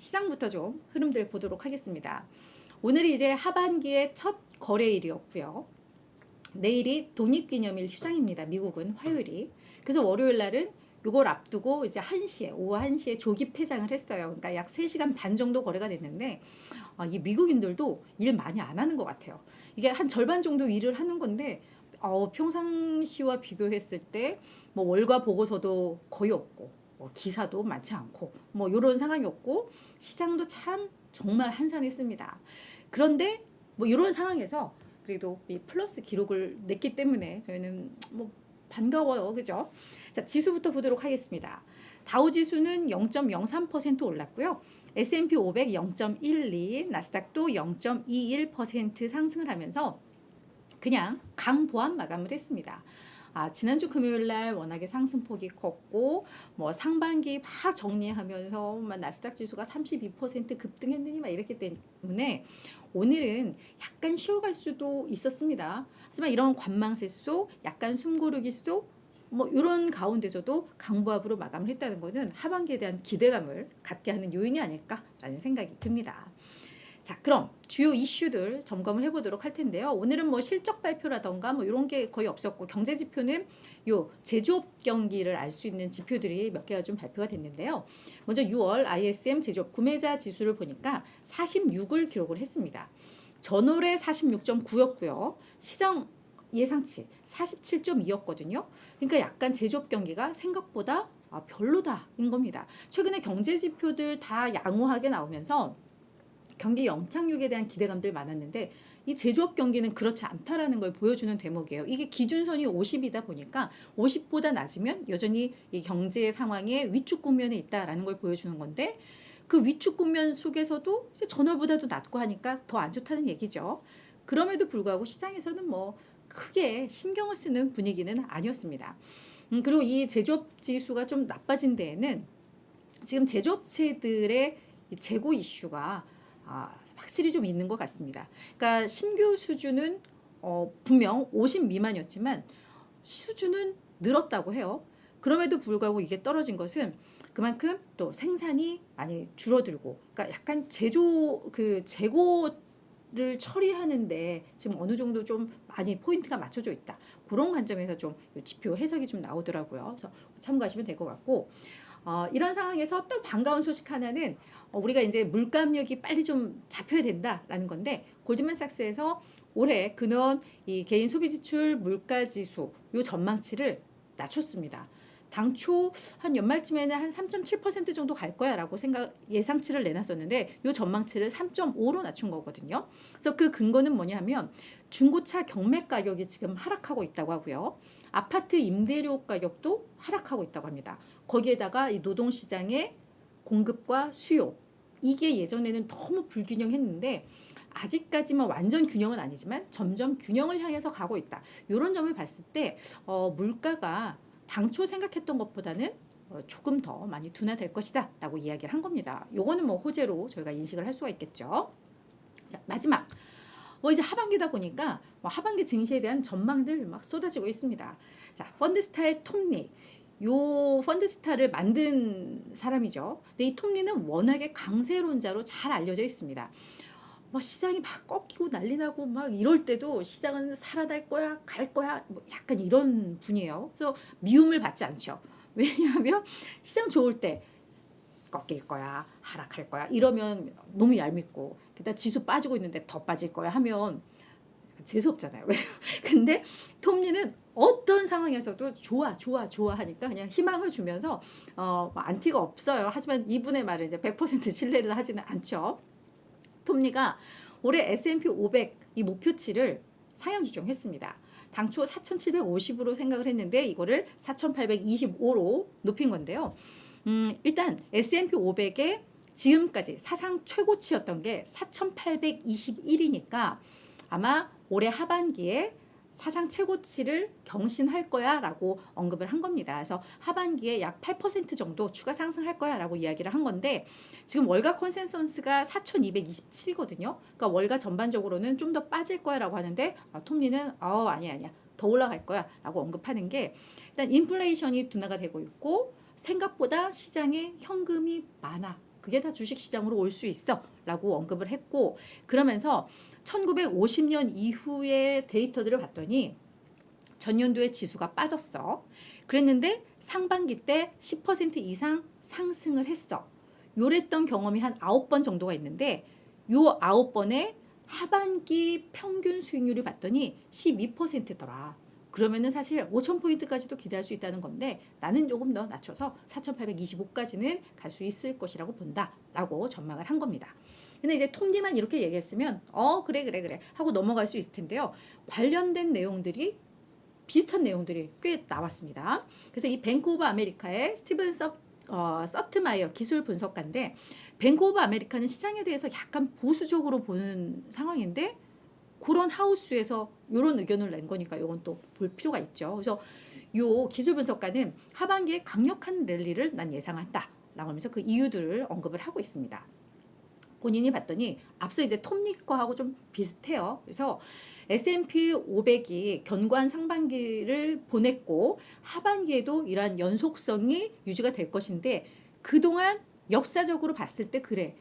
시장부터 좀 흐름들 보도록 하겠습니다. 오늘이 이제 하반기의 첫 거래일이었고요. 내일이 독립기념일 휴장입니다. 미국은 화요일이. 그래서 월요일 날은 이걸 앞두고 이제 1시에, 오후 1시에 조기 폐장을 했어요. 그러니까 약 3시간 반 정도 거래가 됐는데 이 미국인들도 일 많이 안 하는 것 같아요. 이게 한 절반 정도 일을 하는 건데 평상시와 비교했을 때 뭐 월가 보고서도 거의 없고 뭐 기사도 많지 않고 뭐 이런 상황이었고 시장도 참 정말 한산했습니다. 그런데 뭐 이런 상황에서 그래도 이 플러스 기록을 냈기 때문에 저희는 뭐 반가워요. 그죠? 자, 지수부터 보도록 하겠습니다. 다우 지수는 0.03% 올랐고요. S&P 500 0.12, 나스닥도 0.21% 상승을 하면서 그냥 강보합 마감을 했습니다. 지난주 금요일 날 워낙에 상승폭이 컸고 뭐 상반기 막 정리하면서 나스닥 지수가 32% 급등했느니 막 이랬기 때문에 오늘은 약간 쉬어갈 수도 있었습니다. 하지만 이런 관망세 속 약간 숨고르기 속 뭐 이런 가운데서도 강보합으로 마감을 했다는 것은 하반기에 대한 기대감을 갖게 하는 요인이 아닐까라는 생각이 듭니다. 자, 그럼 주요 이슈들 점검을 해보도록 할 텐데요. 오늘은 뭐 실적 발표라던가 뭐 이런 게 거의 없었고 경제 지표는 요 제조업 경기를 알 수 있는 지표들이 몇 개가 좀 발표가 됐는데요. 먼저 6월 ISM 제조업 구매자 지수를 보니까 46을 기록을 했습니다. 전월에 46.9였고요. 시장 예상치 47.2였거든요. 그러니까 약간 제조업 경기가 생각보다 별로다인 겁니다. 최근에 경제 지표들 다 양호하게 나오면서 경기 영착륙에 대한 기대감들 많았는데 이 제조업 경기는 그렇지 않다라는 걸 보여주는 대목이에요. 이게 기준선이 50이다 보니까 50보다 낮으면 여전히 이 경제 상황의 위축 국면에 있다라는 걸 보여주는 건데 그 위축 국면 속에서도 이제 전월보다도 낮고 하니까 더 안 좋다는 얘기죠. 그럼에도 불구하고 시장에서는 뭐 크게 신경을 쓰는 분위기는 아니었습니다. 그리고 이 제조업 지수가 좀 나빠진 데에는 지금 제조업체들의 재고 이슈가 확실히 좀 있는 것 같습니다. 그러니까 신규 수주는 분명 50 미만이었지만 수주는 늘었다고 해요. 그럼에도 불구하고 이게 떨어진 것은 그만큼 또 생산이 많이 줄어들고, 그러니까 약간 재고를 처리하는데 지금 어느 정도 좀 많이 포인트가 맞춰져 있다. 그런 관점에서 좀 지표 해석이 좀 나오더라고요. 그래서 참고하시면 될 것 같고. 이런 상황에서 또 반가운 소식 하나는 우리가 이제 물가 압력이 빨리 좀 잡혀야 된다라는 건데 골드만삭스에서 올해 근원 이 개인 소비 지출 물가 지수 요 전망치를 낮췄습니다. 당초 한 연말쯤에는 한 3.7% 정도 갈 거야라고 예상치를 내놨었는데 요 전망치를 3.5로 낮춘 거거든요. 그래서 그 근거는 뭐냐면 중고차 경매 가격이 지금 하락하고 있다고 하고요. 아파트 임대료 가격도 하락하고 있다고 합니다. 거기에다가 이 노동시장의 공급과 수요 이게 예전에는 너무 불균형했는데 아직까지만 완전 균형은 아니지만 점점 균형을 향해서 가고 있다. 이런 점을 봤을 때 물가가 당초 생각했던 것보다는 조금 더 많이 둔화될 것이다 라고 이야기를 한 겁니다. 요거는 뭐 호재로 저희가 인식을 할 수가 있겠죠. 자, 마지막 이제 하반기다 보니까 하반기 증시에 대한 전망들 막 쏟아지고 있습니다. 자, 펀드스타의 톰리 요 펀드스타를 만든 사람이죠. 근데 이 톰리는 워낙에 강세론자로 잘 알려져 있습니다. 시장이 막 꺾이고 난리 나고 막 이럴 때도 시장은 살아날 거야, 갈 거야, 뭐 약간 이런 분이에요. 그래서 미움을 받지 않죠. 왜냐하면 시장 좋을 때 꺾일 거야, 하락할 거야 이러면 너무 얄밉고, 게다가 지수 빠지고 있는데 더 빠질 거야 하면 재수없잖아요. 근데 톰리는 어떤 상황에서도 좋아 하니까 그냥 희망을 주면서 안티가 없어요. 하지만 이분의 말을 이제 100% 신뢰를 하지는 않죠. 톰리가 올해 S&P 500 이 목표치를 상향 조정했습니다. 당초 4,750으로 생각을 했는데 이거를 4,825로 높인 건데요. 일단 S&P 500의 지금까지 사상 최고치였던 게 4,821이니까 아마 올해 하반기에 사상 최고치를 경신할 거야 라고 언급을 한 겁니다. 그래서 하반기에 약 8% 정도 추가 상승할 거야 라고 이야기를 한 건데 지금 월가 컨센서스가 4,227이거든요. 그러니까 월가 전반적으로는 좀 더 빠질 거야 라고 하는데 톰리는 아니야 더 올라갈 거야 라고 언급하는 게 일단 인플레이션이 둔화가 되고 있고 생각보다 시장에 현금이 많아. 그게 다 주식시장으로 올 수 있어 라고 언급을 했고, 그러면서 1950년 이후의 데이터들을 봤더니 전년도에 지수가 빠졌어. 그랬는데 상반기 때 10% 이상 상승을 했어. 요랬던 경험이 한 9번 정도가 있는데 요 9번의 하반기 평균 수익률을 봤더니 12%더라. 그러면은 사실 5,000포인트까지도 기대할 수 있다는 건데 나는 조금 더 낮춰서 4,825까지는 갈 수 있을 것이라고 본다 라고 전망을 한 겁니다. 근데 이제 톱니만 이렇게 얘기했으면 그래 하고 넘어갈 수 있을 텐데요. 관련된 내용들이 비슷한 내용들이 꽤 나왔습니다. 그래서 이 뱅크 오브 아메리카의 스티븐 서트마이어 기술 분석가인데, 뱅크 오브 아메리카는 시장에 대해서 약간 보수적으로 보는 상황인데 그런 하우스에서 이런 의견을 낸 거니까 이건 또 볼 필요가 있죠. 그래서 요 기술 분석가는 하반기에 강력한 랠리를 난 예상한다 라고 하면서 그 이유들을 언급을 하고 있습니다. 본인이 봤더니 앞서 이제 톱니 거하고 좀 비슷해요. 그래서 S&P 500이 견고한 상반기를 보냈고 하반기에도 이러한 연속성이 유지가 될 것인데, 그동안 역사적으로 봤을 때 그래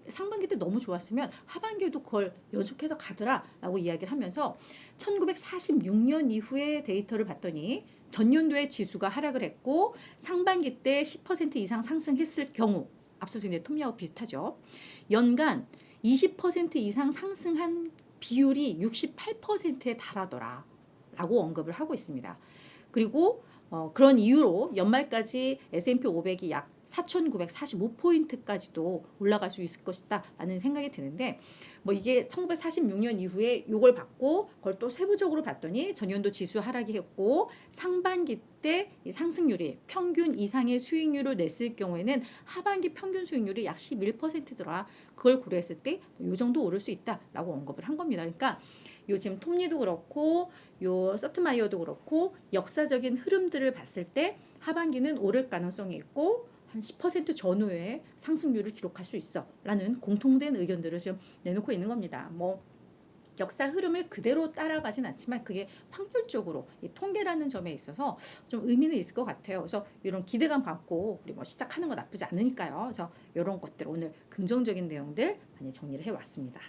상반기 때 너무 좋았으면 하반기에도 그걸 연속해서 가더라 라고 이야기를 하면서 1946년 이후의 데이터를 봤더니 전년도에 지수가 하락을 했고 상반기 때 10% 이상 상승했을 경우, 앞서서 이제 톱니하고 비슷하죠. 연간 20% 이상 상승한 비율이 68%에 달하더라 라고 언급을 하고 있습니다. 그리고 그런 이유로 연말까지 S&P 500이 약 4,945포인트까지도 올라갈 수 있을 것이다 라는 생각이 드는데, 뭐 이게 1946년 이후에 요걸 받고 그걸 또 세부적으로 봤더니 전년도 지수 하락이 했고 상반기 때 이 상승률이 평균 이상의 수익률을 냈을 경우에는 하반기 평균 수익률이 약 11%더라. 그걸 고려했을 때 요 정도 오를 수 있다라고 언급을 한 겁니다. 그러니까 요즘 톱니도 그렇고 요 서트마이어도 그렇고 역사적인 흐름들을 봤을 때 하반기는 오를 가능성이 있고 한 10% 전후의 상승률을 기록할 수 있어 라는 공통된 의견들을 지금 내놓고 있는 겁니다. 뭐 역사 흐름을 그대로 따라가진 않지만 그게 확률적으로 이 통계라는 점에 있어서 좀 의미는 있을 것 같아요. 그래서 이런 기대감 갖고 우리 뭐 시작하는 거 나쁘지 않으니까요. 그래서 이런 것들 오늘 긍정적인 내용들 많이 정리를 해왔습니다.